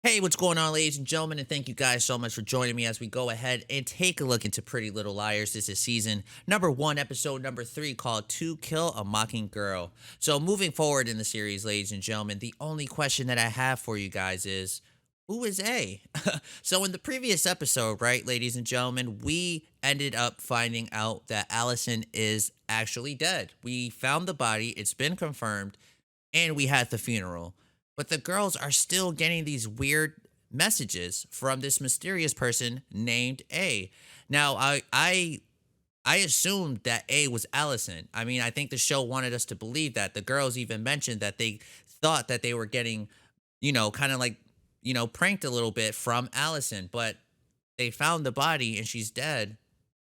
Hey, what's going on, ladies and gentlemen? And thank you guys so much for joining me as we go ahead and take a look into Pretty Little Liars. This is season number 1, episode number 3, called To Kill a Mockingjay. So, moving forward in the series, ladies and gentlemen, the only question that I have for you guys is, who is A? So, in the previous episode, right, ladies and gentlemen, we ended up finding out that Allison is actually dead. We found the body, it's been confirmed, and we had the funeral. But the girls are still getting these weird messages from this mysterious person named A. Now, I assumed that A was Allison. I mean, I think the show wanted us to believe that. The girls even mentioned that they thought that they were getting, kind of like, pranked a little bit from Allison, but they found the body and she's dead,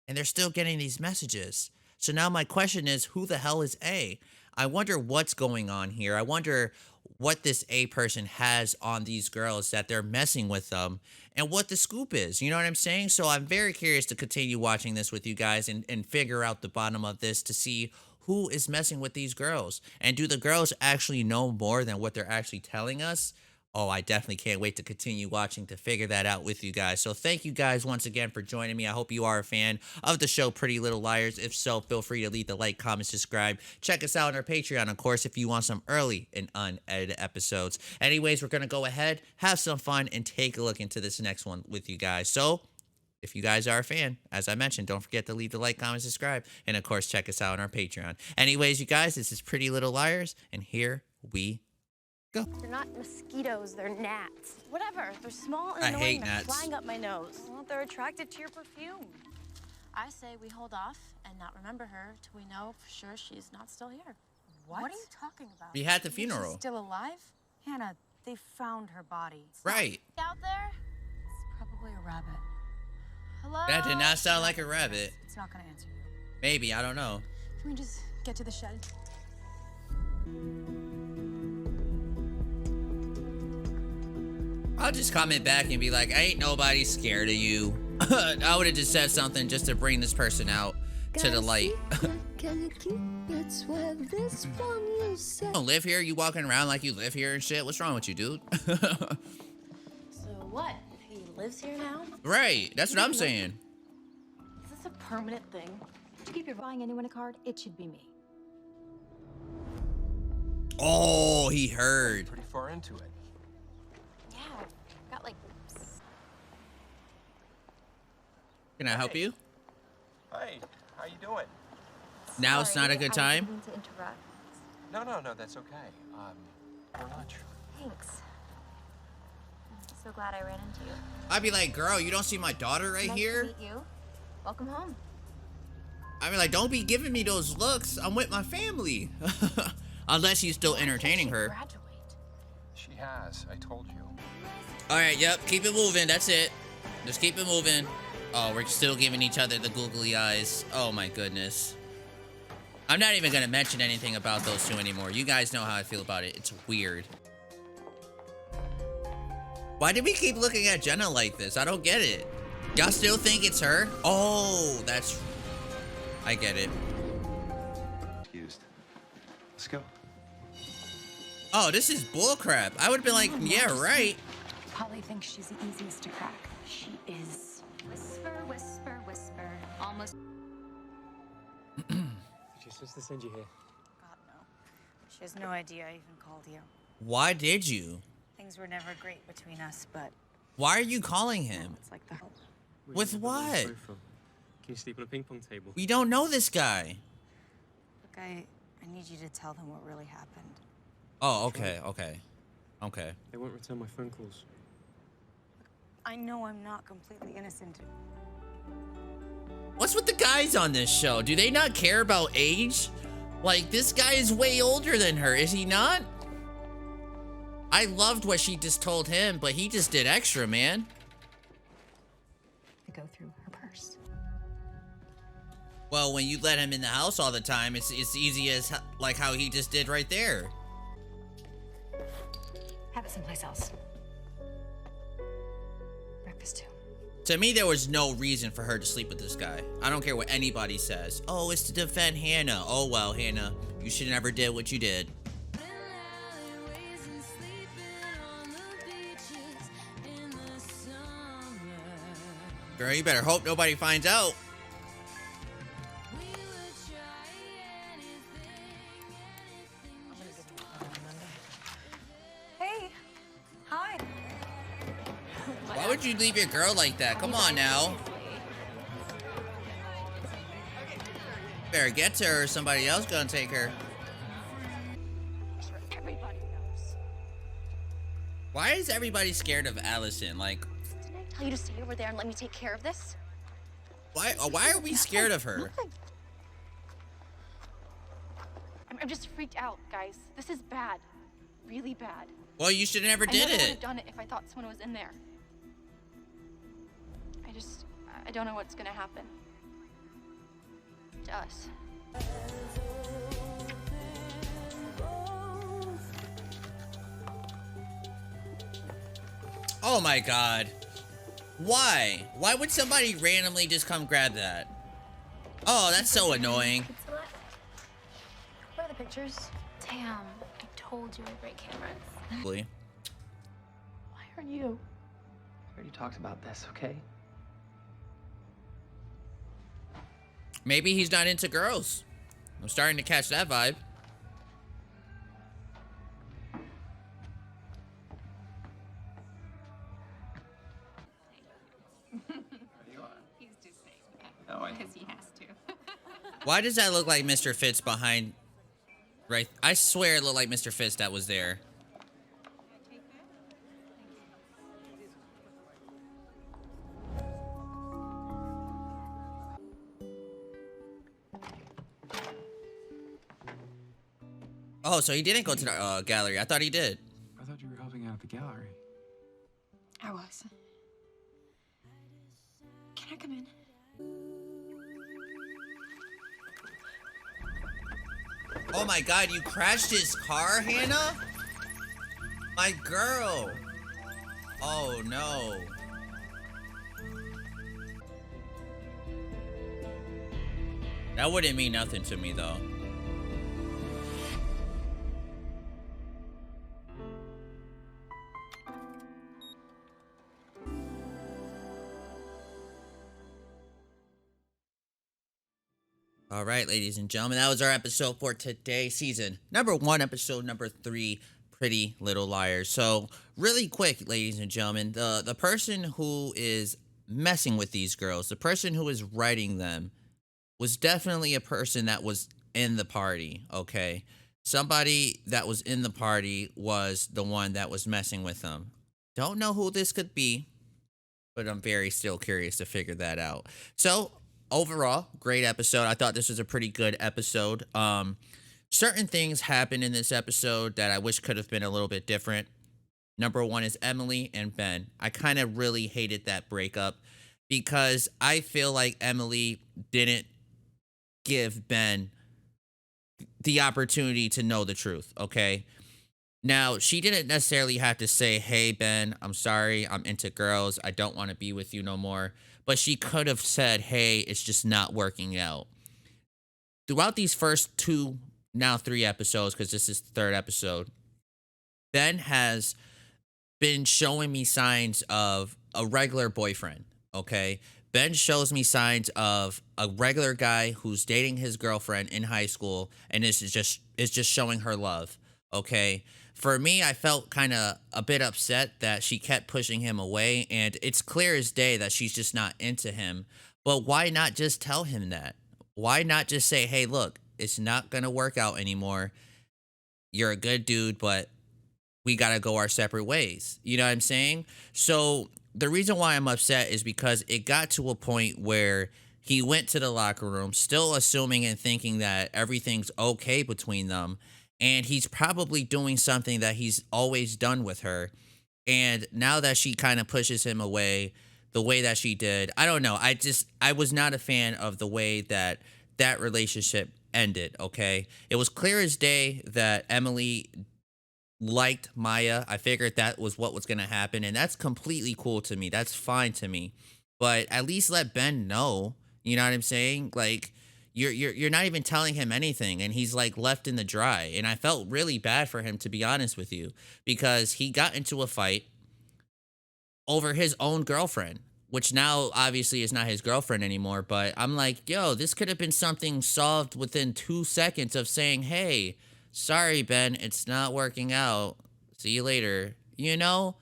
and they're still getting these messages. So now my question is, who the hell is A? I wonder what's going on here. I wonder what this A person has on these girls that they're messing with them and what the scoop is. You know what I'm saying? So I'm very curious to continue watching this with you guys and figure out the bottom of this to see who is messing with these girls. And do the girls actually know more than what they're actually telling us? Oh, I definitely can't wait to continue watching to figure that out with you guys. So thank you guys once again for joining me. I hope you are a fan of the show Pretty Little Liars. If so, feel free to leave the like, comment, subscribe. Check us out on our Patreon, of course, if you want some early and unedited episodes. Anyways, we're going to go ahead, have some fun, and take a look into this next one with you guys. So if you guys are a fan, as I mentioned, don't forget to leave the like, comment, subscribe, and of course, check us out on our Patreon. Anyways, you guys, this is Pretty Little Liars, and here we go. They're not mosquitoes, they're gnats. Whatever, they're small and I annoying. hate They're gnats. flying up my nose. Well, they're attracted to your perfume. I say we hold off and not remember her till we know for sure she's not still here. What? What are you talking about? We had the She's funeral. still alive? Hannah, they found her body. Right. Out there? It's probably a rabbit. Hello? That did not sound like a rabbit. It's not gonna answer you. Maybe, I don't know. Can we just get to the shed? I'll just comment back and be like, ain't nobody scared of you. I would have just said something just to bring this person out to the light. You don't live here? You walking around like you live here and shit? What's wrong with you, dude? So what? He lives here now? Right, that's what I'm saying. Is this a permanent thing? To keep your buying anyone a card, it should be me. Oh, he heard. Pretty far into it. Yeah, I've got like... Can I help you? Hey, how you doing? Now it's not a Sorry, good I time? didn't mean to interrupt. No, that's okay. For lunch. Thanks. I'm so glad I ran into you. I'd be like, girl, you don't see my daughter right Nice here? to meet you. Welcome home. I'd be like, don't be giving me those looks. I'm with my family. Unless he's still entertaining her. Graduate. She has, I told you. Alright, yep, keep it moving, that's it. Just keep it moving. Oh, we're still giving each other the googly eyes. Oh my goodness. I'm not even gonna mention anything about those two anymore. You guys know how I feel about it. It's weird. Why did we keep looking at Jenna like this? I don't get it. Y'all still think it's her? Oh, that's... I get it. Excused. Let's go. Oh, this is bullcrap. I would have been like, yeah, right. Polly thinks she's the easiest to crack. She is. Whisper, whisper, whisper. Almost. Did your sister send you here? God, no. She has no idea I even called you. Why did you? Things were never great between us, but Why are you calling him? it's like the hope. Where With you live on the what? sofa. Can you sleep on a ping pong table? We don't know this guy. Look, I need you to tell them what really happened. Oh, okay. Okay. They won't return my phone calls. I know I'm not completely innocent. What's with the guys on this show? Do they not care about age? Like, this guy is way older than her, is he not? I loved what she just told him, but he just did extra, man. To go through her purse. Well, when you let him in the house all the time, it's easy as like how he just did right there. Have it someplace else. Breakfast too. To me, there was no reason for her to sleep with this guy. I don't care what anybody says. Oh, it's to defend Hannah. Oh, well, Hannah, you should never did what you did. Girl, you better hope nobody finds out. Hey. Hi. Why would you leave your girl like that? Come on now. Better get to her or somebody else gonna take her. Everybody knows. Why is everybody scared of Alison? Like, Didn't I tell you to stay over there and let me take care of this? why are we scared of her? I'm just freaked out, guys. This is bad. Really bad. Well, you should have never I did never would it. have done it if I thought someone was in there. I don't know what's gonna happen. To us. Oh my god. Why? Why would somebody randomly just come grab that? Oh, that's so annoying. Where are the pictures? Damn, I told you I break cameras. Why? Why aren't you? We already talked about this, okay? Maybe he's not into girls. I'm starting to catch that vibe. He's just saying that because he has to. Why does that look like Mr. Fitz behind? Right, I swear it looked like Mr. Fitz that was there. Oh, so he didn't go to the gallery. I thought he did. I thought you were helping out at the gallery. I was. Can I come in? Oh my god, you crashed his car, Hannah? My girl. Oh no. That wouldn't mean nothing to me though. All right, ladies and gentlemen, that was our episode for today, season number 1, episode number 3, Pretty Little Liars. So, really quick, ladies and gentlemen, the person who is messing with these girls, the person who is writing them, was definitely a person that was in the party, okay? Somebody that was in the party was the one that was messing with them. Don't know who this could be, but I'm very still curious to figure that out. So, overall, great episode. I thought this was a pretty good episode. Certain things happened in this episode that I wish could have been a little bit different. Number 1 is Emily and Ben. I kind of really hated that breakup because I feel like Emily didn't give Ben the opportunity to know the truth, okay? Now, she didn't necessarily have to say, hey, Ben, I'm sorry, I'm into girls, I don't want to be with you no more. But she could have said, hey, it's just not working out. Throughout these first 2, now 3 episodes, because this is the 3rd episode, Ben has been showing me signs of a regular boyfriend, okay? Ben shows me signs of a regular guy who's dating his girlfriend in high school and is just showing her love, okay? For me, I felt kind of a bit upset that she kept pushing him away, and it's clear as day that she's just not into him. But why not just tell him that? Why not just say, hey, look, it's not going to work out anymore. You're a good dude, but we got to go our separate ways. You know what I'm saying? So the reason why I'm upset is because it got to a point where he went to the locker room, still assuming and thinking that everything's okay between them. And he's probably doing something that he's always done with her. And now that she kind of pushes him away the way that she did, I don't know. I was not a fan of the way that that relationship ended, okay? It was clear as day that Emily liked Maya. I figured that was what was going to happen. And that's completely cool to me. That's fine to me. But at least let Ben know. You know what I'm saying? Like, you're not even telling him anything, and he's like left in the dry. And I felt really bad for him, to be honest with you, because he got into a fight over his own girlfriend, which now obviously is not his girlfriend anymore. But I'm like, yo, this could have been something solved within 2 seconds of saying, hey, sorry, Ben, it's not working out. See you later. You know?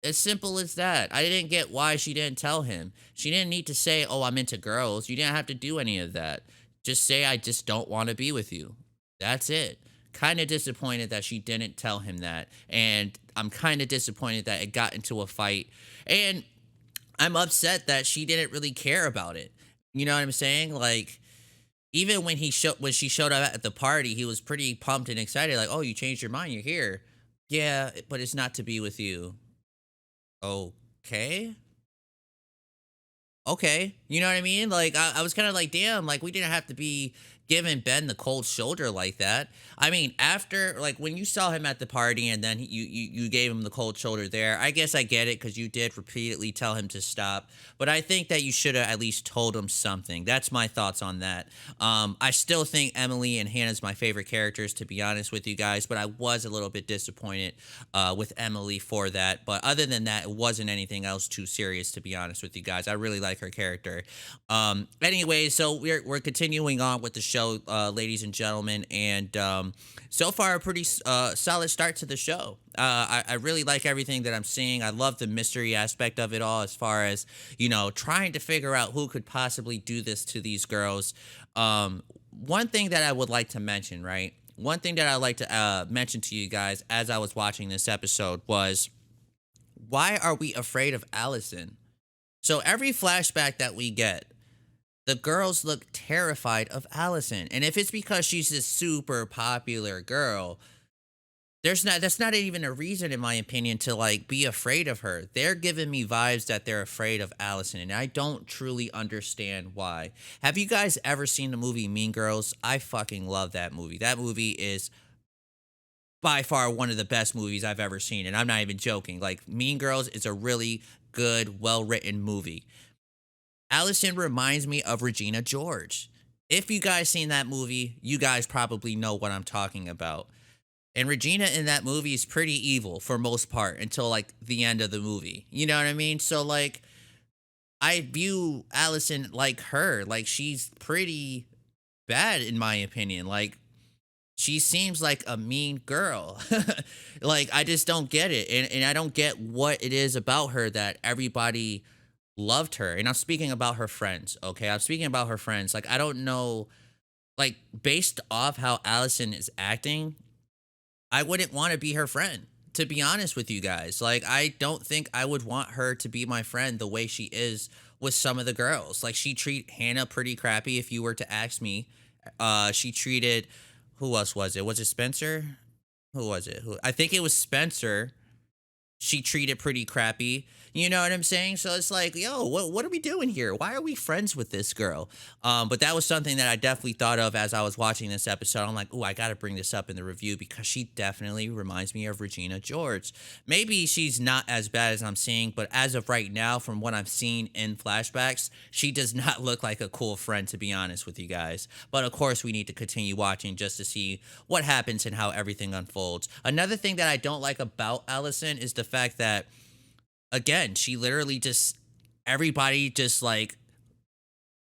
As simple as that. I didn't get why she didn't tell him. She didn't need to say, oh, I'm into girls. You didn't have to do any of that. Just say, I just don't want to be with you. That's it. Kind of disappointed that she didn't tell him that. And I'm kind of disappointed that it got into a fight. And I'm upset that she didn't really care about it. You know what I'm saying? Like, even when when she showed up at the party, he was pretty pumped and excited. Like, oh, you changed your mind. You're here. Yeah, but it's not to be with you. Okay. Okay. You know what I mean? Like, I was kind of like, damn, like, we didn't have to be giving Ben the cold shoulder like that. I mean, after, like, when you saw him at the party and then you gave him the cold shoulder there, I guess I get it because you did repeatedly tell him to stop. But I think that you should have at least told him something. That's my thoughts on that. I still think Emily and Hannah's my favorite characters, to be honest with you guys, but I was a little bit disappointed with Emily for that. But other than that, it wasn't anything else too serious, to be honest with you guys. I really like her character. Anyway, so we're continuing on with the show, ladies and gentlemen, and so far a pretty solid start to the show. I really like everything that I'm seeing. I love the mystery aspect of it all, as far as, you know, trying to figure out who could possibly do this to these girls. One thing that I would like to mention, right? One thing that I'd like to mention to you guys as I was watching this episode was, why are we afraid of Alison? So every flashback that we get, the girls look terrified of Alison. And if it's because she's this super popular girl, that's not even a reason, in my opinion, to like be afraid of her. They're giving me vibes that they're afraid of Alison, and I don't truly understand why. Have you guys ever seen the movie Mean Girls? I fucking love that movie. That movie is by far one of the best movies I've ever seen, and I'm not even joking. Like, Mean Girls is a really good, well-written movie. Alison reminds me of Regina George. If you guys seen that movie, you guys probably know what I'm talking about. And Regina in that movie is pretty evil for most part until like the end of the movie. You know what I mean? So like, I view Alison like her. Like, she's pretty bad in my opinion. Like, she seems like a mean girl. Like, I just don't get it. And I don't get what it is about her that everybody loved her. And I'm speaking about her friends, okay? I'm speaking about her friends. Like, I don't know, like, based off how Alison is acting, I wouldn't want to be her friend, to be honest with you guys. Like, I don't think I would want her to be my friend the way she is with some of the girls. Like, she treat Hannah pretty crappy, if you were to ask me. She treated, who else was it? Was it Spencer? Who was it? I think it was Spencer. She treated pretty crappy. You know what I'm saying? So it's like, yo, what are we doing here? Why are we friends with this girl? But that was something that I definitely thought of as I was watching this episode. I'm like, oh, I got to bring this up in the review because she definitely reminds me of Regina George. Maybe she's not as bad as I'm seeing, but as of right now, from what I've seen in flashbacks, she does not look like a cool friend, to be honest with you guys. But of course, we need to continue watching just to see what happens and how everything unfolds. Another thing that I don't like about Alison is the fact that, again, she literally just, everybody just like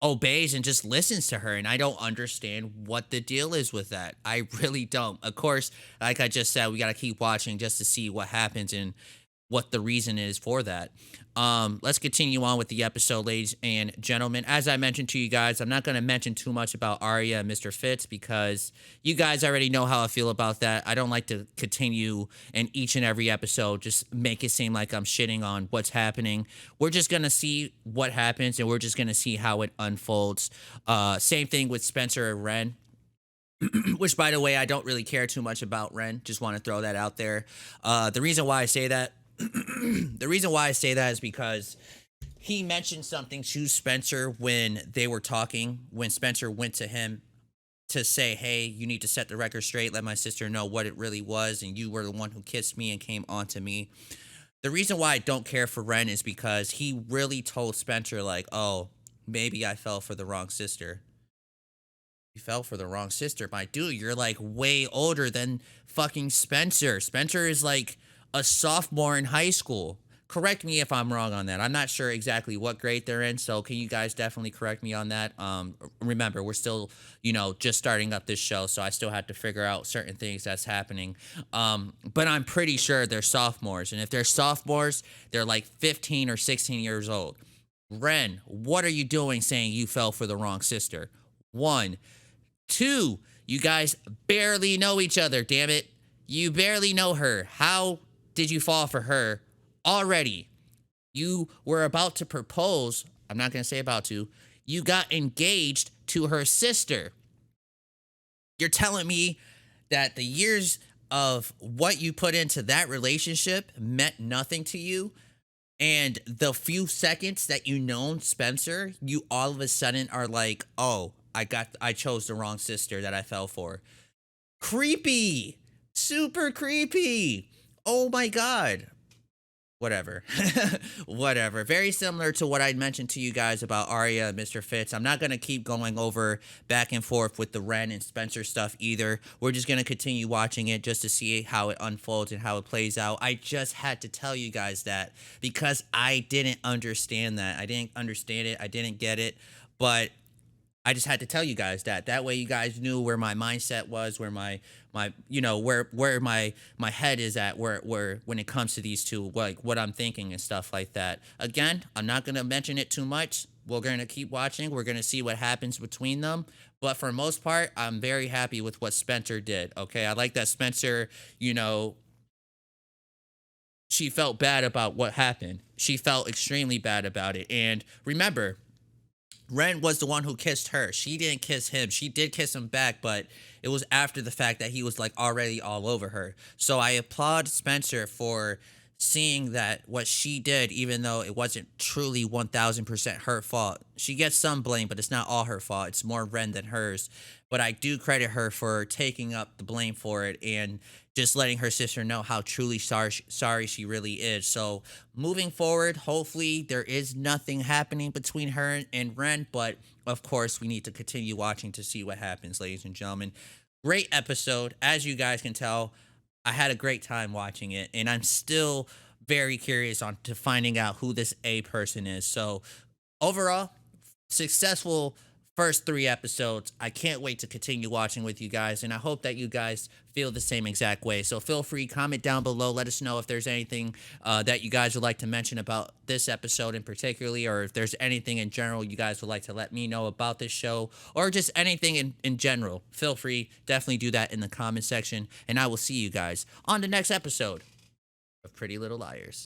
obeys and just listens to her. And I don't understand what the deal is with that. I really don't. Of course, like I just said, we got to keep watching just to see what happens and what the reason is for that. Let's continue on with the episode, ladies and gentlemen. As I mentioned to you guys, I'm not going to mention too much about Arya and Mr. Fitz because you guys already know how I feel about that. I don't like to continue in each and every episode, just make it seem like I'm shitting on what's happening. We're just going to see what happens, and we're just going to see how it unfolds. Same thing with Spencer and Wren. Which, by the way, I don't really care too much about Wren. Just want to throw that out there. The reason why I say that is because he mentioned something to Spencer when they were talking, when Spencer went to him to say, hey, you need to set the record straight, let my sister know what it really was, and you were the one who kissed me and came on to me. The reason why I don't care for Wren is because he really told Spencer, like, oh, maybe I fell for the wrong sister. You fell for the wrong sister. My dude, you're like way older than fucking Spencer. Spencer is like a sophomore in high school. Correct me if I'm wrong on that. I'm not sure exactly what grade they're in, so can you guys definitely correct me on that? Remember, we're still, just starting up this show, so I still have to figure out certain things that's happening. But I'm pretty sure they're sophomores, and if they're sophomores, they're like 15 or 16 years old. Wren, what are you doing saying you fell for the wrong sister? One. Two, you guys barely know each other, damn it. You barely know her. How did you fall for her already? You were about to propose. I'm not going to say about to. You got engaged to her sister. You're telling me that the years of what you put into that relationship meant nothing to you? And the few seconds that you known Spencer, you all of a sudden are like, oh, I chose the wrong sister that I fell for. Creepy. Super creepy. Oh my God. Whatever. Whatever. Very similar to what I mentioned to you guys about Arya and Mr. Fitz. I'm not going to keep going over back and forth with the Wren and Spencer stuff either. We're just going to continue watching it just to see how it unfolds and how it plays out. I just had to tell you guys that because I didn't understand that. I didn't understand it. I didn't get it. But I just had to tell you guys that. That way you guys knew where my mindset was, where my where my head is at, where when it comes to these two, like what I'm thinking and stuff like that. Again, I'm not gonna mention it too much. We're gonna keep watching. We're gonna see what happens between them. But for the most part, I'm very happy with what Spencer did. Okay, I like that Spencer, she felt bad about what happened. She felt extremely bad about it. And remember, Wren was the one who kissed her. She didn't kiss him. She did kiss him back, but it was after the fact that he was like already all over her. So I applaud Spencer for seeing that what she did, even though it wasn't truly 1000% her fault. She gets some blame, but it's not all her fault. It's more Wren than hers. But I do credit her for taking up the blame for it and just letting her sister know how truly sorry she really is. So moving forward, hopefully there is nothing happening between her and Wren, but of course we need to continue watching to see what happens, ladies and gentlemen. Great episode. As you guys can tell, I had a great time watching it, and I'm still very curious on to finding out who this A person is. So overall, successful first 3 episodes. I can't wait to continue watching with you guys, and I hope that you guys feel the same exact way. So feel free, comment down below, let us know if there's anything that you guys would like to mention about this episode in particularly, or if there's anything in general you guys would like to let me know about this show, or just anything in general. Feel free, definitely do that in the comment section, and I will see you guys on the next episode of Pretty Little Liars.